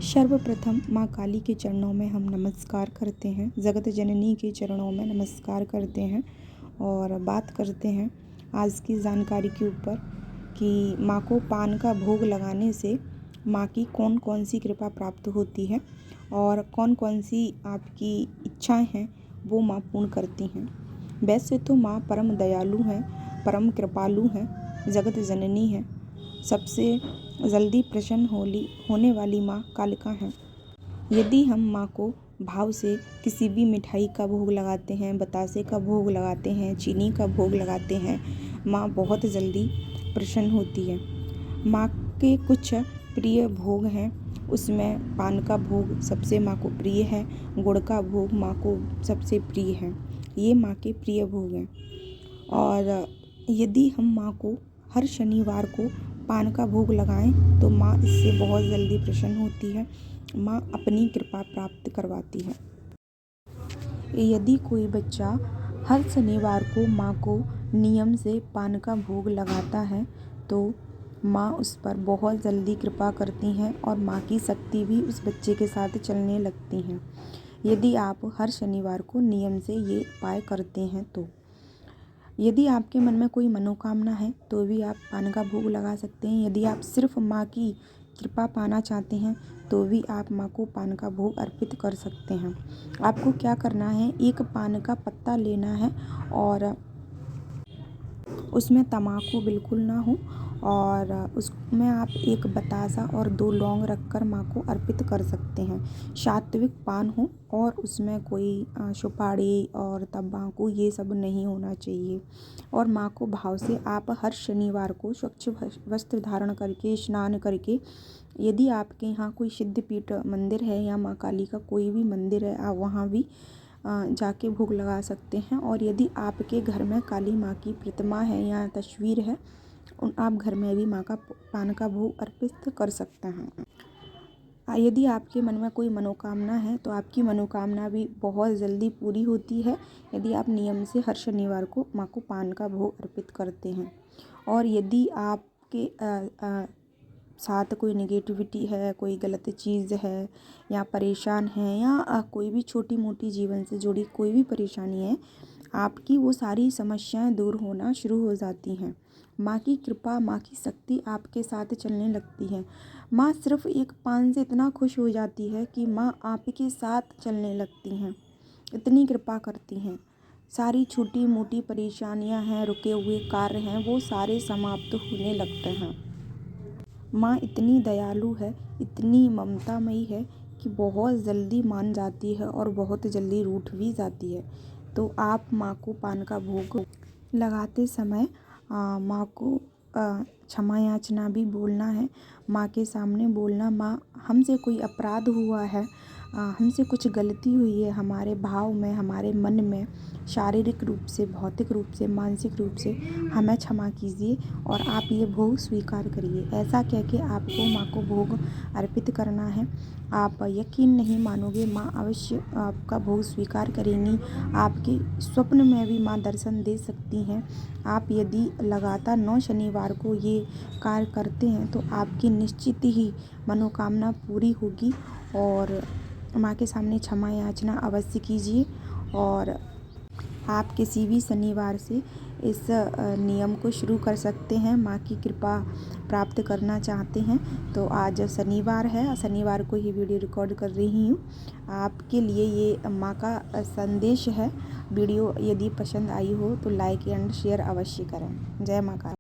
सर्वप्रथम माँ काली के चरणों में हम नमस्कार करते हैं, जगत जननी के चरणों में नमस्कार करते हैं और बात करते हैं आज की जानकारी के ऊपर कि माँ को पान का भोग लगाने से माँ की कौन कौन सी कृपा प्राप्त होती है और कौन कौन सी आपकी इच्छाएं हैं वो माँ पूर्ण करती हैं। वैसे तो माँ परम दयालु हैं, परम कृपालु हैं, जगत जननी है, सबसे जल्दी प्रसन्न होने वाली माँ कालिका हैं। यदि हम माँ को भाव से किसी भी मिठाई का भोग लगाते हैं, बतासे का भोग लगाते हैं, चीनी का भोग लगाते हैं, माँ बहुत जल्दी प्रसन्न होती है। माँ के कुछ प्रिय भोग हैं, उसमें पान का भोग सबसे माँ को प्रिय है, गुड़ का भोग माँ को सबसे प्रिय है। ये माँ के प्रिय भोग हैं। और यदि हम माँ को हर शनिवार को पान का भोग लगाएं तो माँ इससे बहुत जल्दी प्रसन्न होती है, माँ अपनी कृपा प्राप्त करवाती है। यदि कोई बच्चा हर शनिवार को माँ को नियम से पान का भोग लगाता है तो माँ उस पर बहुत जल्दी कृपा करती हैं और माँ की शक्ति भी उस बच्चे के साथ चलने लगती हैं। यदि आप हर शनिवार को नियम से ये उपाय करते हैं तो यदि आपके मन में कोई मनोकामना है तो भी आप पान का भोग लगा सकते हैं। यदि आप सिर्फ माँ की कृपा पाना चाहते हैं तो भी आप माँ को पान का भोग अर्पित कर सकते हैं। आपको क्या करना है, एक पान का पत्ता लेना है और उसमें तम्बाकू बिल्कुल ना हो और उसमें आप एक बतासा और 2 लौंग रखकर माँ को अर्पित कर सकते हैं। सात्विक पान हो और उसमें कोई सुपारी और तम्बाकू ये सब नहीं होना चाहिए। और माँ को भाव से आप हर शनिवार को स्वच्छ वस्त्र धारण करके स्नान करके, यदि आपके यहाँ कोई सिद्धपीठ मंदिर है या माँ काली का कोई भी मंदिर है, आप वहाँ भी जाके भोग लगा सकते हैं। और यदि आपके घर में काली माँ की प्रतिमा है या तस्वीर है, आप घर में भी माँ का पान का भोग अर्पित कर सकते हैं। यदि आपके मन में कोई मनोकामना है तो आपकी मनोकामना भी बहुत जल्दी पूरी होती है यदि आप नियम से हर शनिवार को माँ को पान का भोग अर्पित करते हैं। और यदि आपके साथ कोई नेगेटिविटी है, कोई गलत चीज़ है या परेशान है या कोई भी छोटी मोटी जीवन से जुड़ी कोई भी परेशानी है, आपकी वो सारी समस्याएं दूर होना शुरू हो जाती हैं। माँ की कृपा, माँ की शक्ति आपके साथ चलने लगती है। माँ सिर्फ एक पान से इतना खुश हो जाती है कि माँ आपके साथ चलने लगती हैं, इतनी कृपा करती हैं। सारी छोटी मोटी परेशानियां हैं, रुके हुए कार्य हैं, वो सारे समाप्त होने लगते हैं। माँ इतनी दयालु है, इतनी ममतामयी है कि बहुत जल्दी मान जाती है और बहुत जल्दी रूठ भी जाती है। तो आप माँ को पान का भोग लगाते समय माँ को क्षमा याचना भी बोलना है। माँ के सामने बोलना, माँ हमसे कोई अपराध हुआ है, हमसे कुछ गलती हुई है हमारे भाव में, हमारे मन में, शारीरिक रूप से, भौतिक रूप से, मानसिक रूप से, हमें क्षमा कीजिए और आप ये भोग स्वीकार करिए। ऐसा कह के आपको माँ को भोग अर्पित करना है। आप यकीन नहीं मानोगे, माँ अवश्य आपका भोग स्वीकार करेंगी। आपके स्वप्न में भी माँ दर्शन दे सकती हैं। आप यदि लगातार 9 शनिवार को ये कार्य करते हैं तो आपकी निश्चित ही मनोकामना पूरी होगी। और माँ के सामने क्षमा याचना अवश्य कीजिए। और आप किसी भी शनिवार से इस नियम को शुरू कर सकते हैं। माँ की कृपा प्राप्त करना चाहते हैं तो आज शनिवार है, शनिवार को ही वीडियो रिकॉर्ड कर रही हूँ। आपके लिए ये माँ का संदेश है। वीडियो यदि पसंद आई हो तो लाइक एंड शेयर अवश्य करें। जय माँ काली।